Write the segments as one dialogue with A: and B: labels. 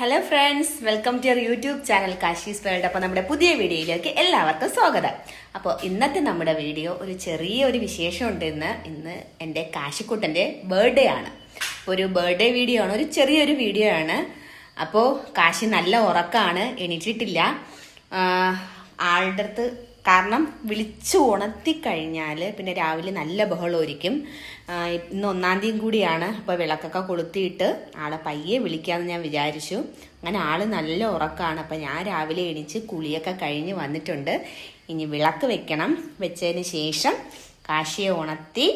A: Hello friends, welcome to your YouTube channel Kashi's world. അപ്പോൾ നമ്മുടെ പുതിയ വീഡിയോയിലേക്ക് എല്ലാവർക്കും സ്വാഗതം. അപ്പോൾ ഇന്നത്തെ നമ്മുടെ വീഡിയോ ഒരു ചെറിയൊരു വിശേഷമുണ്ട്. ഇന്ന് എൻ്റെ കാശിക്കുട്ടൻ്റെ ബർത്ത്ഡേ ആണ്. ഒരു ബർത്ത്ഡേ വീഡിയോ ആണ്, ഒരു ചെറിയൊരു വീഡിയോ ആണ്. അപ്പോൾ കാശി നല്ല ഉറക്കമാണ്, എണീറ്റിട്ടില്ല. ആളുടെ അടുത്ത് കാരണം വിളിച്ചു ഉണർത്തി കഴിഞ്ഞാൽ പിന്നെ രാവിലെ നല്ല ബഹളമായിരിക്കും. ഇന്ന് 1-ാം തീയതി കൂടിയാണ്. അപ്പോൾ വിളക്കൊക്കെ കൊളുത്തിയിട്ട് ആളെ പയ്യെ വിളിക്കാമെന്ന് ഞാൻ വിചാരിച്ചു. അങ്ങനെ ആള് നല്ല ഉറക്കമാണ്. അപ്പം ഞാൻ രാവിലെ എണീച്ച് കുളിയൊക്കെ കഴിഞ്ഞ് വന്നിട്ടുണ്ട്. ഇനി വിളക്ക് വെക്കണം. വെച്ചതിന് ശേഷം കാശിയെ ഉണർത്തി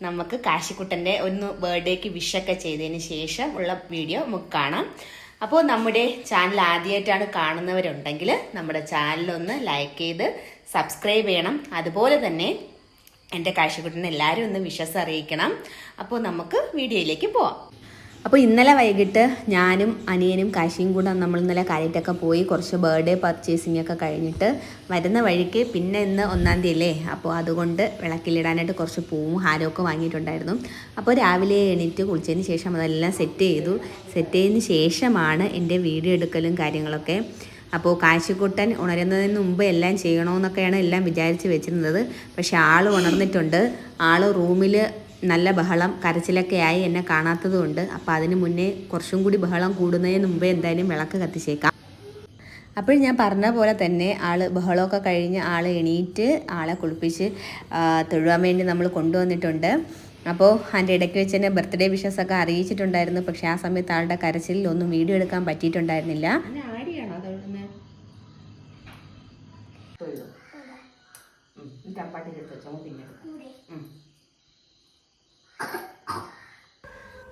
A: നമുക്ക് കാശിക്കുട്ടൻ്റെ ഒന്ന് ബർത്ത്ഡേക്ക് വിഷൊക്കെ ചെയ്തതിന് ശേഷം ഉള്ള വീഡിയോ നമുക്ക് കാണാം. അപ്പോൾ നമ്മുടെ ചാനൽ ആദ്യമായിട്ടാണ് കാണുന്നവരുണ്ടെങ്കിൽ നമ്മുടെ ചാനലൊന്ന് ലൈക്ക് ചെയ്ത് സബ്സ്ക്രൈബ് ചെയ്യണം. അതുപോലെ തന്നെ എൻ്റെ കാശിക്കുട്ടനെ എല്ലാവരും ഒന്ന് വിഷസ് അറിയിക്കണം. അപ്പോൾ നമുക്ക് വീഡിയോയിലേക്ക് പോവാം. അപ്പോൾ ഇന്നലെ വൈകിട്ട് ഞാനും അനിയനും കാശിയും കൂടെ നമ്മൾ ഇന്നലെ കാര്യത്തൊക്കെ പോയി കുറച്ച് ബർത്ത്ഡേ പർച്ചേസിംഗ് ഒക്കെ കഴിഞ്ഞിട്ട് വരുന്ന വഴിക്ക് പിന്നെ ഇന്ന് 1-ാം തീയതി അല്ലേ, അപ്പോൾ അതുകൊണ്ട് വിളക്കിലിടാനായിട്ട് കുറച്ച് പൂവും ഹാരമൊക്കെ വാങ്ങിയിട്ടുണ്ടായിരുന്നു. അപ്പോൾ രാവിലെ എണീറ്റ് കുളിച്ചതിന് ശേഷം അതെല്ലാം സെറ്റ് ചെയ്തതിന് ശേഷമാണ് എൻ്റെ വീഡിയോ എടുക്കലും കാര്യങ്ങളൊക്കെ. അപ്പോൾ കാശിക്കുട്ടൻ ഉണരുന്നതിന് മുമ്പ് എല്ലാം ചെയ്യണമെന്നൊക്കെയാണ് എല്ലാം വിചാരിച്ച് വെച്ചിരുന്നത്. പക്ഷെ ആൾ ഉണർന്നിട്ടുണ്ട്. ആൾ റൂമിൽ നല്ല ബഹളം കരച്ചിലൊക്കെ ആയി എന്നെ കാണാത്തതുകൊണ്ട്. അപ്പോൾ അതിന് മുന്നേ കുറച്ചും കൂടി ബഹളം കൂടുന്നതിന് മുമ്പേ എന്തായാലും വിളക്ക് കത്തിച്ചേക്കാം. അപ്പോൾ ഞാൻ പറഞ്ഞ പോലെ തന്നെ ആൾ ബഹളമൊക്കെ കഴിഞ്ഞ് ആൾ എണീറ്റ് ആളെ കുളിപ്പിച്ച് തൊഴുവാൻ വേണ്ടി നമ്മൾ കൊണ്ടുവന്നിട്ടുണ്ട്. അപ്പോൾ അതിൻ്റെ ഇടയ്ക്ക് വെച്ച് തന്നെ ബർത്ത്ഡേ വിഷസൊക്കെ അറിയിച്ചിട്ടുണ്ടായിരുന്നു. പക്ഷേ ആ സമയത്ത് ആളുടെ കരച്ചിലിൽ ഒന്നും വീഡിയോ എടുക്കാൻ പറ്റിയിട്ടുണ്ടായിരുന്നില്ല.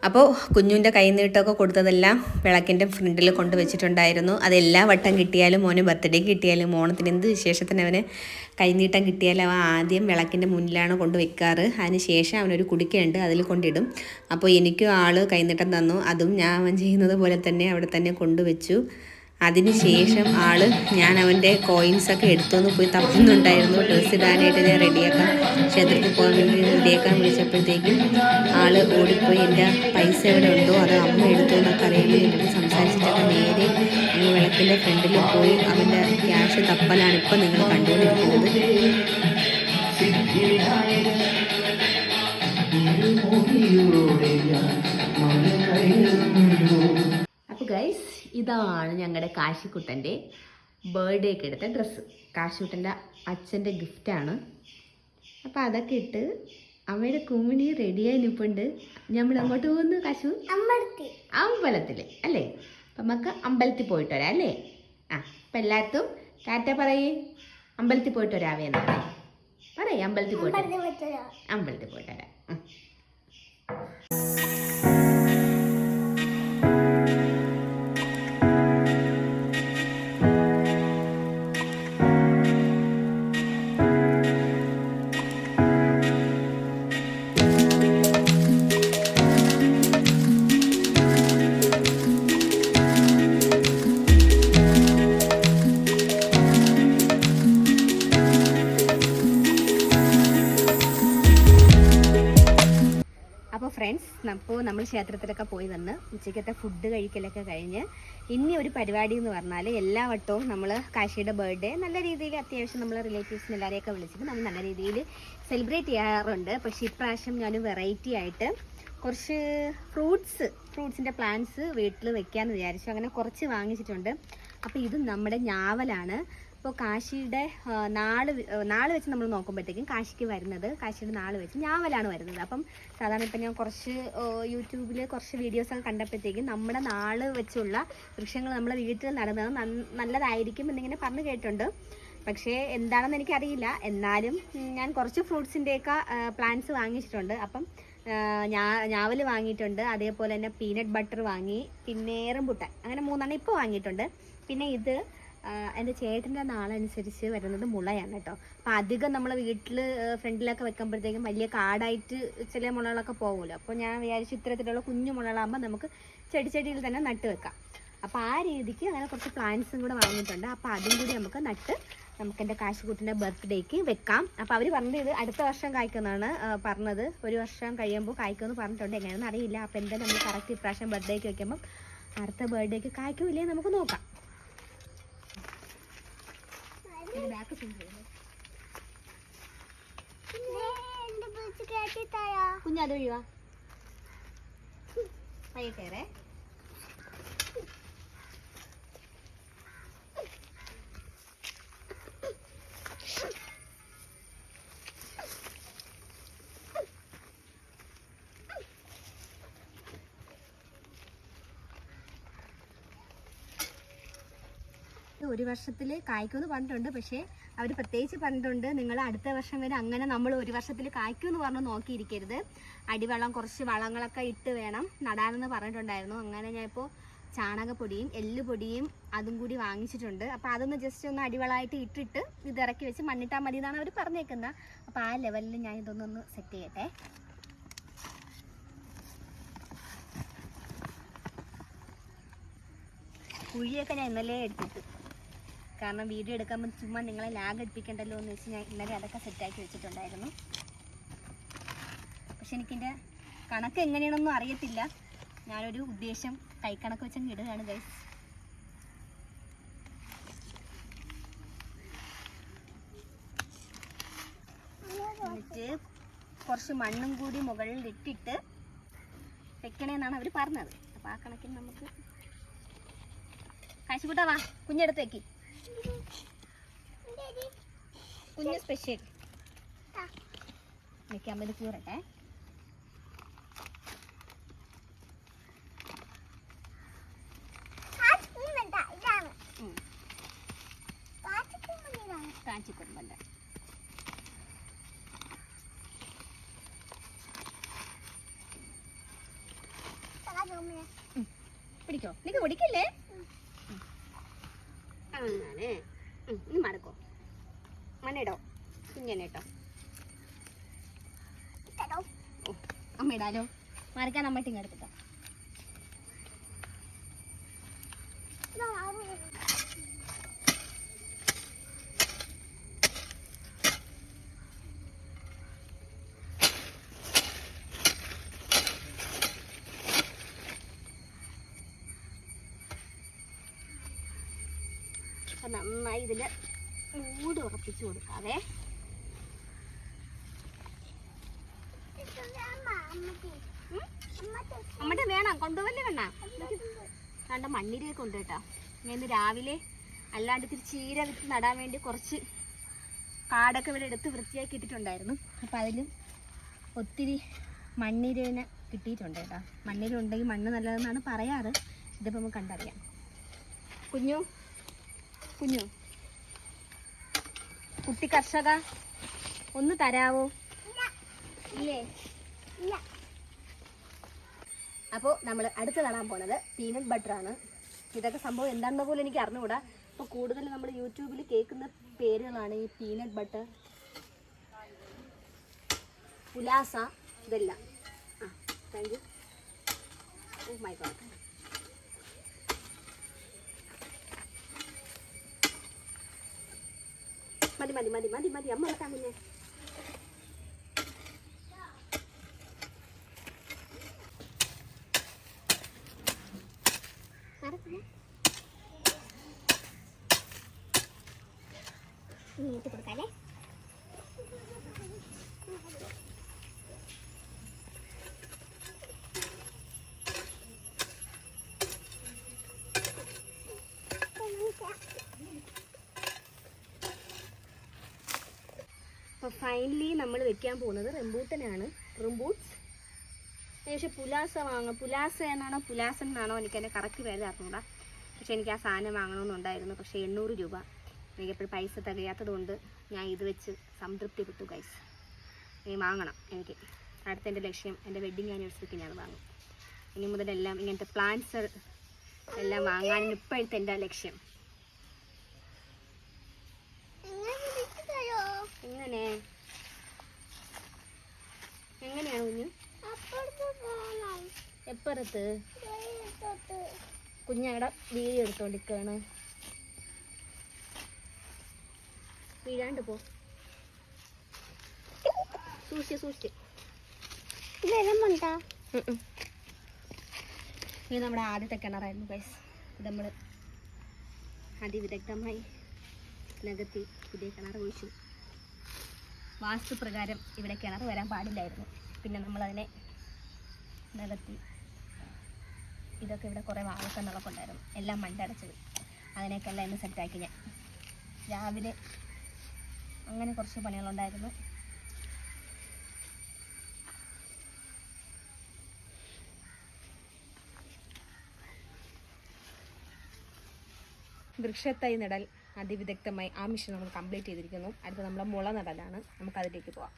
A: അപ്പോൾ കുഞ്ഞുവിൻ്റെ കൈനീട്ടമൊക്കെ കൊടുത്തതെല്ലാം വിളക്കിൻ്റെ ഫ്രണ്ടിൽ കൊണ്ട് വെച്ചിട്ടുണ്ടായിരുന്നു. അതെല്ലാ വട്ടം കിട്ടിയാലും മോന് ബർത്ത്ഡേക്ക് കിട്ടിയാലും ഓണത്തിന് എന്ത് വിശേഷത്തിന് അവന് കൈനീട്ടം കിട്ടിയാലും അവൻ ആദ്യം വിളക്കിൻ്റെ മുന്നിലാണ് കൊണ്ട് വെക്കാറ്. അതിന് ശേഷം അവനൊരു കുടിക്കയുണ്ട്, അതിൽ കൊണ്ടിടും. അപ്പോൾ എനിക്കും ആൾ കൈനീട്ടം തന്നു. അതും ഞാൻ അവൻ ചെയ്യുന്നത് പോലെ തന്നെ അവിടെ തന്നെ കൊണ്ടുവച്ചു. അതിനുശേഷം ഞാൻ അവൻ്റെ കോയിൻസൊക്കെ എടുത്തുനിന്ന് പോയി തപ്പുന്നുണ്ടായിരുന്നു. ഡ്രസ്സ് ഇടാനായിട്ട് ഞാൻ റെഡിയാക്കാം, ക്ഷേത്രത്തിൽ പോകാൻ വേണ്ടി റെഡിയാക്കാൻ വിളിച്ചപ്പോഴത്തേക്കും ഓടിപ്പോയി എൻ്റെ പൈസ എവിടെ ഉണ്ടോ അത് അമ്മ എടുത്തു എന്നൊക്കെ അറിയാൻ വേണ്ടി സംസാരിച്ചിട്ടൊക്കെ നേരെ അങ്ങ് വിളക്കിൻ്റെ ഫ്രണ്ടിൽ പോയി അവൻ്റെ ക്യാഷ് തപ്പലാണ് ഇപ്പം നിങ്ങൾ കണ്ടുകൊണ്ടിരിക്കുന്നത്. അപ്പോൾ ഗൈസ്, ഇതാണ് ഞങ്ങളുടെ കാശിക്കുട്ടൻ്റെ ബർത്ത്ഡേക്ക് എടുത്ത ഡ്രസ്സ്. കാശിക്കുട്ടൻ്റെ അച്ഛൻ്റെ ഗിഫ്റ്റാണ്. അപ്പോൾ അതൊക്കെ ഇട്ട് അമ്മയുടെ കുമ്മിണി റെഡിയായി നിൽപ്പുണ്ട്. നമ്മൾ അങ്ങോട്ട് പോകുന്നു കാശു? അമ്പലത്തിൽ അല്ലേ? അപ്പം നമുക്ക് അമ്പലത്തിൽ പോയിട്ട് വരാം അല്ലേ? അപ്പം എല്ലായിടത്തും ടാറ്റ പറയേ. അമ്പലത്തിൽ പോയിട്ട് വരാവേന്ന് പറയേ. അമ്പലത്തിൽ പോയിട്ട് വരാം. അപ്പോൾ ഫ്രണ്ട്സ്, അപ്പോൾ നമ്മൾ ക്ഷേത്രത്തിലൊക്കെ പോയി വന്ന് ഉച്ചയ്ക്കത്തെ ഫുഡ് കഴിക്കലൊക്കെ കഴിഞ്ഞ് ഇനി ഒരു പരിപാടി എന്ന് പറഞ്ഞാൽ എല്ലാ വട്ടവും നമ്മൾ കാശിയുടെ ബർത്ത്ഡേ നല്ല രീതിയിൽ അത്യാവശ്യം നമ്മൾ റിലേറ്റീവ്സിന് എല്ലാവരെയൊക്കെ വിളിച്ചിട്ട് നമ്മൾ നല്ല രീതിയിൽ സെലിബ്രേറ്റ് ചെയ്യാറുണ്ട്. പക്ഷേ ഇപ്രാവശ്യം ഞാൻ വെറൈറ്റി ആയിട്ട് കുറച്ച് ഫ്രൂട്ട്സിൻ്റെ പ്ലാന്റ്സ് വീട്ടിൽ വെക്കാമെന്ന് വിചാരിച്ചു. അങ്ങനെ കുറച്ച് വാങ്ങിച്ചിട്ടുണ്ട്. അപ്പോൾ ഇത് നമ്മുടെ ഞാവലാണ്. അപ്പോൾ കാശിയുടെ നാള് വെച്ച് നമ്മൾ നോക്കുമ്പോഴത്തേക്കും കാശിക്ക് വരുന്നത്, കാശിയുടെ നാള് വെച്ച് ഞാവലാണ് വരുന്നത്. അപ്പം സാധാരണ ഇപ്പം ഞാൻ കുറച്ച് യൂട്യൂബിൽ കുറച്ച് വീഡിയോസൊക്കെ കണ്ടപ്പോഴത്തേക്കും നമ്മുടെ നാള് വെച്ചുള്ള വൃക്ഷങ്ങൾ നമ്മളെ വീട്ടിൽ നടുന്നത് നല്ലതായിരിക്കും എന്നിങ്ങനെ പറഞ്ഞു കേട്ടിട്ടുണ്ട്. പക്ഷേ എന്താണെന്ന് എനിക്കറിയില്ല. എന്നാലും ഞാൻ കുറച്ച് ഫ്രൂട്ട്സിൻ്റെയൊക്കെ പ്ലാന്റ്സ് വാങ്ങിച്ചിട്ടുണ്ട്. അപ്പം ഞാവൽ വാങ്ങിയിട്ടുണ്ട്, അതേപോലെ തന്നെ പീനട്ട് ബട്ടർ വാങ്ങി, പിന്നെ റംബൂട്ടാൻ, അങ്ങനെ 3 ഇപ്പോൾ വാങ്ങിയിട്ടുണ്ട്. പിന്നെ ഇത് എൻ്റെ ചേട്ടൻ്റെ നാളനുസരിച്ച് വരുന്നത് മുളയാണ് കേട്ടോ. അപ്പോൾ അധികം നമ്മൾ വീട്ടിൽ ഫ്രണ്ടിലൊക്കെ വെക്കുമ്പോഴത്തേക്കും വലിയ കാടായിട്ട് ചില മുളകളൊക്കെ പോകുമല്ലോ. അപ്പോൾ ഞാൻ വിചാരിച്ചു ഇത്തരത്തിലുള്ള കുഞ്ഞു മുളകളാകുമ്പോൾ നമുക്ക് ചെടിയിൽ തന്നെ നട്ട് വെക്കാം. അപ്പോൾ ആ രീതിക്ക് അങ്ങനെ കുറച്ച് പ്ലാന്റ്സും കൂടെ വാങ്ങിയിട്ടുണ്ട്. അപ്പോൾ അതും കൂടി നമുക്ക് നട്ട് നമുക്ക് എൻ്റെ കാശിക്കുട്ടൻ്റെ ബർത്ത്ഡേക്ക് വെക്കാം. അപ്പോൾ അവർ പറഞ്ഞത് ഇത് അടുത്ത വർഷം കായ്ക്കുമെന്നാണ് പറഞ്ഞത്. 1 വർഷം കഴിയുമ്പോൾ കായ്ക്കുമെന്ന് പറഞ്ഞിട്ടുണ്ട്. എങ്ങനെയാണെന്ന് അറിയില്ല. അപ്പോൾ എന്തായാലും നമ്മൾ കറക്റ്റ് ഇപ്രാവശ്യം ബർത്ത്ഡേക്ക് വെക്കുമ്പോൾ അടുത്ത ബർത്ത്ഡേക്ക് കായ്ക്കൂലേ നമുക്ക് നോക്കാം. കുഞ്ഞതൊഴിവാ പയ്യെ കയറേ. ഒരു വർഷത്തിൽ കായ്ക്കുമെന്ന് പറഞ്ഞിട്ടുണ്ട്. പക്ഷേ അവർ പ്രത്യേകിച്ച് പറഞ്ഞിട്ടുണ്ട് നിങ്ങൾ അടുത്ത വർഷം വരെ അങ്ങനെ നമ്മൾ ഒരു വർഷത്തിൽ കായ്ക്കുമെന്ന് പറഞ്ഞ് നോക്കിയിരിക്കരുത്. അടിവളം കുറച്ച് വളങ്ങളൊക്കെ ഇട്ട് വേണം നടാനെന്ന് പറഞ്ഞിട്ടുണ്ടായിരുന്നു. അങ്ങനെ ഞാൻ ഇപ്പോൾ ചാണകപ്പൊടിയും എല്ലുപൊടിയും അതും കൂടി വാങ്ങിച്ചിട്ടുണ്ട്. അപ്പോൾ അതൊന്ന് ജസ്റ്റ് ഒന്ന് അടിവളമായിട്ട് ഇട്ടിട്ട് ഇത് ഇറക്കി വെച്ച് മണ്ണിട്ടാൽ മതി എന്നാണ് അവർ പറഞ്ഞേക്കുന്നത്. അപ്പോൾ ആ ലെവലിൽ ഞാൻ ഇതൊന്നൊന്ന് സെറ്റ് ചെയ്യട്ടെ. കുഴിയൊക്കെ ഞാൻ ഇന്നലെ എടുത്തിട്ട്, കാരണം വീഡിയോ എടുക്കുമ്പോൾ ചുമ്മാ നിങ്ങളെ ലാഗ് എടുപ്പിക്കണ്ടല്ലോ എന്ന് വെച്ച് ഞാൻ ഇന്നലെ അതൊക്കെ സെറ്റാക്കി വെച്ചിട്ടുണ്ടായിരുന്നു. പക്ഷെ എനിക്കെൻ്റെ കണക്ക് എങ്ങനെയാണെന്നൊന്നും അറിയത്തില്ല. ഞാനൊരു ഉദ്ദേശം കൈക്കണക്ക് വെച്ചങ്ങ് ഇടുകയാണ് ഗൈസ്. എന്നിട്ട് കുറച്ച് മണ്ണും കൂടി മുകളിൽ ഇട്ടിട്ട് വെക്കണേന്നാണ് അവർ പറഞ്ഞത്. അപ്പോൾ ആ കണക്കിന് നമുക്ക് കാശിക്കൂട്ടാ വാ കുഞ്ഞെടുത്ത് വെക്കി. കുഞ്ഞ് സ്പെഷ്യൽ വെക്കാൻ ഇത് കൂറട്ടെ. കാച്ചിക്കുമ്പല്ല പിടിക്കോ, നിനക്ക് പിടിക്കല്ലേ അങ്ങനെ. ഇനി മടക്കോ, മണ്ണിടോ, കുഞ്ഞനെ കേട്ടോ. അമ്മ ഇടാലോ, മറക്കാൻ അമ്മയിട്ട് ഇങ്ങ് എടുത്തിട്ടോ. നന്നായി ഇതിൽ മൂട് ഉറപ്പിച്ചു കൊടുക്കാവേ. അമ്മട്ട് വേണം കൊണ്ടുപോകല്ലേ വേണ്ട. കണ്ട മണ്ണിരയൊക്കെ ഉണ്ട് കേട്ടോ. ഞാൻ ഇന്ന് രാവിലെ അല്ലാണ്ട് ഇത്തിരി ചീര വിത്ത് നടാൻ വേണ്ടി കുറച്ച് കാടൊക്കെ ഇവിടെ എടുത്ത് വൃത്തിയാക്കി ഇട്ടിട്ടുണ്ടായിരുന്നു. അപ്പം അതിലും ഒത്തിരി മണ്ണിരേനെ കിട്ടിയിട്ടുണ്ട് കേട്ടോ. മണ്ണിര ഉണ്ടെങ്കിൽ മണ്ണ് നല്ലതെന്നാണ് പറയാറ്. ഇതിപ്പോൾ നമുക്ക് കണ്ടറിയാം. കുഞ്ഞു കുഞ്ഞു കുട്ടി കർഷക ഒന്ന് തരാവോ? ഇല്ലേ? ഇല്ല. അപ്പോൾ നമ്മൾ അടുത്ത് നടാൻ പോണത് പീനട്ട് ബട്ടറാണ്. ഇതൊക്കെ സംഭവം എന്താണെന്ന് പോലും എനിക്ക് അറിഞ്ഞുകൂടാ. അപ്പോൾ കൂടുതൽ നമ്മൾ യൂട്യൂബിൽ കേൾക്കുന്ന പേരുകളാണ് ഈ പീനട്ട് ബട്ടർ, പുലാസ, ഇതെല്ലാം. ആ thank you. Oh my God. മതി മതി മതി മതി മതി അമ്മ വെക്കാൻ കുഞ്ഞെ. ഇങ്ങോട്ട് കൊടുക്കാല്ലേ. അപ്പോൾ ഫൈനലി നമ്മൾ വെക്കാൻ പോകുന്നത് റംബൂട്ടനാണ്. റംബൂട്ട്സ് പക്ഷേ പുലാസ പുലാസ എന്നാണോ പുലാസൻ എന്നാണോ എനിക്കതിൻ്റെ കറക്റ്റ് പേര് അറിഞ്ഞൂടാ. പക്ഷേ എനിക്ക് ആ സാധനം വാങ്ങണമെന്നുണ്ടായിരുന്നു. പക്ഷേ 800 രൂപ എനിക്കെപ്പോഴും പൈസ തികയാത്തത് കൊണ്ട് ഞാൻ ഇത് വെച്ച് സംതൃപ്തിപ്പെട്ടു ഗൈസ്. ഇനി വാങ്ങണം എനിക്ക്. അടുത്ത എൻ്റെ ലക്ഷ്യം എൻ്റെ വെഡ്ഡിങ് ആനിവേഴ്സറിക്ക് ഞാൻ വാങ്ങും. ഇനി മുതലെല്ലാം ഇങ്ങനത്തെ പ്ലാന്റ്സ് എല്ലാം വാങ്ങാനും ഇപ്പോഴത്തെ എൻ്റെ ലക്ഷ്യം. എങ്ങനെ എങ്ങനെയാണ് കുഞ്ഞു? എപ്പുറത്ത് കുഞ്ഞവിടെ വീഡിയോ എടുത്തോണ്ടിരിക്കുകയാണ്. വീഴാണ്ട് പോ. സൂക്ഷിച്ച് സൂക്ഷിച്ച്.
B: ഇത് നമ്മുടെ ആദ്യത്തെ കിണറായിരുന്നു ഗൈസ്. ഇത് നമ്മൾ അതിവിദഗ്ധമായി നികത്തി പുതിയ കിണർ ഒഴിച്ചു. വാസ്തുപ്രകാരം ഇവിടെ കിണർ വരാൻ പാടില്ലായിരുന്നു. പിന്നെ നമ്മളതിനെ നികത്തി. ഇതൊക്കെ ഇവിടെ കുറേ വാഴക്കണ്ണുകളൊക്കെ ഉണ്ടായിരുന്നു, എല്ലാം മണ്ടടച്ചത്. അതിനൊക്കെല്ലാം ഇന്ന് സെറ്റാക്കി ഞാൻ. രാവിലെ അങ്ങനെ കുറച്ച് പണികളുണ്ടായിരുന്നു. വൃക്ഷത്തൈ നടൽ അതിവിദഗ്ധമായി ആ മിഷൻ നമ്മൾ കംപ്ലീറ്റ് ചെയ്തിരിക്കുന്നു. അടുത്ത നമ്മളെ മുള നടലാണ്. നമുക്കതിലേക്ക് പോവാം.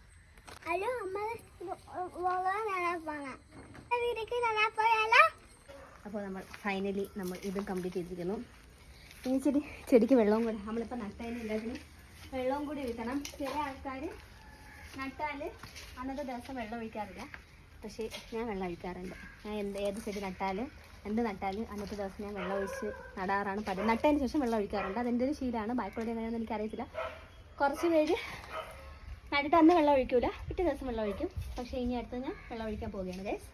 B: അപ്പോൾ നമ്മൾ ഫൈനലി ഇതും കംപ്ലീറ്റ് ചെയ്തിരിക്കുന്നു. ഇനി ചെടിക്ക് വെള്ളവും കൂടി നമ്മളിപ്പോൾ നട്ടതിന് എല്ലാത്തിനും വെള്ളവും കൂടി ഒഴിക്കണം. ചില ആൾക്കാർ നട്ടാൽ അന്നത്തെ ദിവസം വെള്ളം ഒഴിക്കാറില്ല. പക്ഷേ ഞാൻ വെള്ളം ഒഴിക്കാറുണ്ട്. ഞാൻ ഏത് ചെടി നട്ടാലും എന്ത് നട്ടാലും അന്നത്തെ ദിവസം ഞാൻ വെള്ളം ഒഴിച്ച് നടാറാണ് പതിവ്. നട്ടതിന് ശേഷം വെള്ളം ഒഴിക്കാറുണ്ട്. അതെൻ്റെ ഒരു ശീലമാണ്. ബാക്കിയുള്ള എങ്ങനെയാണെന്ന് എനിക്കറിയത്തില്ല. കുറച്ച് പേര് നട്ടിട്ട് അന്ന് വെള്ളം ഒഴിക്കില്ല, പിറ്റേ ദിവസം വെള്ളം ഒഴിക്കും. പക്ഷേ ഇനി അടുത്ത് ഞാൻ വെള്ളം ഒഴിക്കാൻ പോവുകയാണ് ഗൈസ്.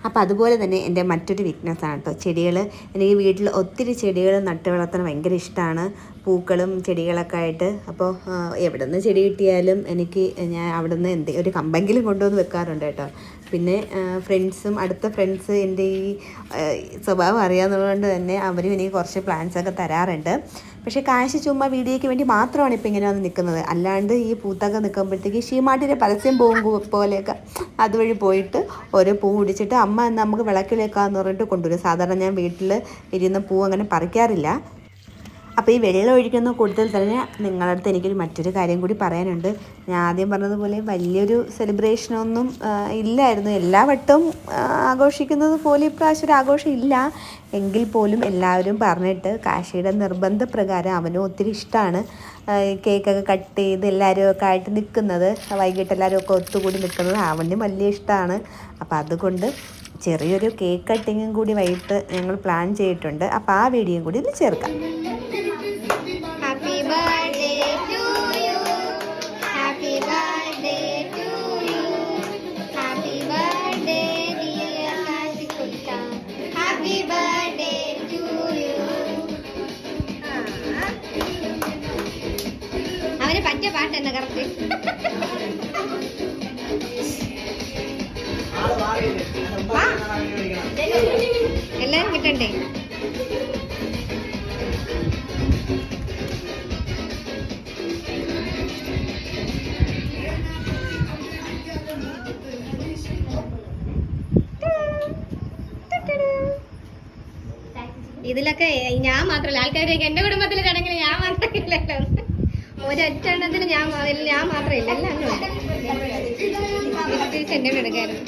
A: അപ്പോൾ അതുപോലെ തന്നെ എൻ്റെ മറ്റൊരു വീക്ക്നെസ്സാണ് കേട്ടോ ചെടികൾ. എനിക്ക് വീട്ടിൽ ഒത്തിരി ചെടികൾ നട്ട് വളർത്താൻ ഭയങ്കര ഇഷ്ടമാണ്, പൂക്കളും ചെടികളൊക്കെ ആയിട്ട്. അപ്പോൾ എവിടെ നിന്ന് ചെടി കിട്ടിയാലും ഞാൻ അവിടെ നിന്ന് ഒരു കമ്പെങ്കിലും കൊണ്ടുവന്ന് വെക്കാറുണ്ട് കേട്ടോ. പിന്നെ അടുത്ത ഫ്രണ്ട്സ് എൻ്റെ ഈ സ്വഭാവം അറിയാവുന്നതുകൊണ്ട് തന്നെ അവരും എനിക്ക് കുറച്ച് പ്ലാന്റ്സൊക്കെ തരാറുണ്ട്. പക്ഷേ കാശ് ചുമ്മാ വീഡിയോയ്ക്ക് വേണ്ടി മാത്രമാണ് ഇപ്പോൾ ഇങ്ങനെ വന്ന് നിൽക്കുന്നത്. അല്ലാണ്ട് ഈ പൂത്തൊക്കെ നിൽക്കുമ്പോഴത്തേക്ക് ഷീമാട്ടിൻ്റെ പരസ്യം പോകും പോലെയൊക്കെ അതുവഴി പോയിട്ട് ഓരോ പൂ പിടിച്ചിട്ട് അമ്മ നമുക്ക് വിളക്കിലേക്കാന്ന് പറഞ്ഞിട്ട് കൊണ്ടുവരും. സാധാരണ ഞാൻ വീട്ടിൽ ഇരുന്ന പൂ അങ്ങനെ പറിക്കാറില്ല. അപ്പോൾ ഈ വെള്ളം ഒഴിക്കുന്ന കൂടുതൽ തന്നെ നിങ്ങളുടെ അടുത്ത് എനിക്കൊരു മറ്റൊരു കാര്യം കൂടി പറയാനുണ്ട്. ഞാൻ ആദ്യം പറഞ്ഞതുപോലെ വലിയൊരു സെലിബ്രേഷനൊന്നും ഇല്ലായിരുന്നു. എല്ലാ വട്ടവും ആഘോഷിക്കുന്നത് പോലെ ഇപ്രാവശ്യം ഒരു ആഘോഷം ഇല്ല. എങ്കിൽ പോലും എല്ലാവരും പറഞ്ഞിട്ട് കാശിയുടെ നിർബന്ധപ്രകാരം അവനും ഒത്തിരി ഇഷ്ടമാണ് കേക്കൊക്കെ കട്ട് ചെയ്ത് എല്ലാവരും ഒക്കെ ആയിട്ട് നിൽക്കുന്നത്. വൈകിട്ട് എല്ലാവരും ഒക്കെ ഒത്തുകൂടി നിൽക്കുന്നത് അവനും വലിയ ഇഷ്ടമാണ്. അപ്പോൾ അതുകൊണ്ട് ചെറിയൊരു കേക്ക് കട്ടിങ്ങും കൂടി വൈകിട്ട് ഞങ്ങൾ പ്ലാൻ ചെയ്തിട്ടുണ്ട്. അപ്പോൾ ആ വീഡിയോയും കൂടി ഇതിൽ ചേർക്കാം.
B: അവന് പറ്റിയ പാട്ടെന്നെ കറക്റ്റ്. എല്ലാരും കിട്ടണ്ടേ? ഇതിലൊക്കെ ഞാൻ മാത്രമല്ല, ആൾക്കാരൊക്കെ എന്റെ കുടുംബത്തിലെ ചടങ്ങിൽ ഞാൻ മാത്രമില്ലല്ലോ. ഒരൊറ്റ എണ്ണത്തിന് ഞാൻ മാത്രമേ ഇല്ല, എല്ലാം എന്റെ എടുക്കാനും.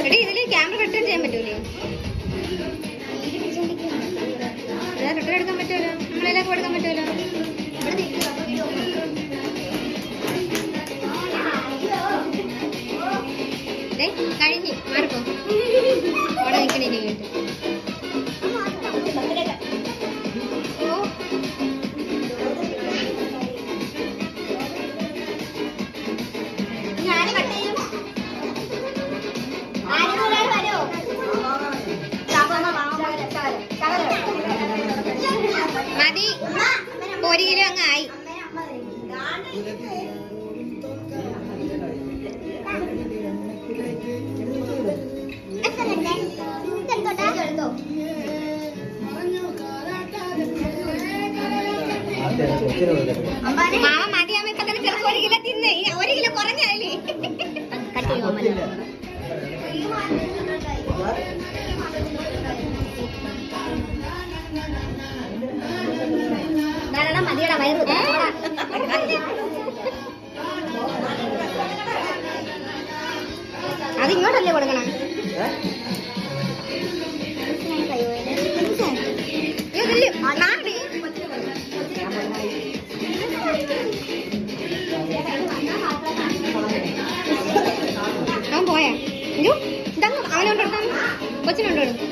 B: എടി ഇതില് ക്യാമറ റിട്ടേൺ ചെയ്യാൻ പറ്റൂലേ? റിട്ടേൺ എടുക്കാൻ പറ്റുമല്ലോ, നമ്മളെല്ലാം കൊടുക്കാൻ പറ്റുമല്ലോ. കഴിഞ്ഞ് മാറിപ്പോ അവിടെ നിൽക്കണേ കേട്ട്. മതി, 1 കിലോ അങ്ങ് ആയി. മാമ മതിയാമ ഇപ്പൊ തന്നെ ചെറുപ്പം 1 കിലോ തിന്ന്, 1 കിലോ കുറഞ്ഞല്ലേ? കട്ട് ചെയ്യുമോ? മതിയടാ വയറ്. അതിങ്ങോട്ടല്ലേ കൊടുക്കണം? അവൻ പോയാ? അവനോട്ട് കൊടുക്കാം, കൊച്ചിനോട്ട് കൊടുക്കും.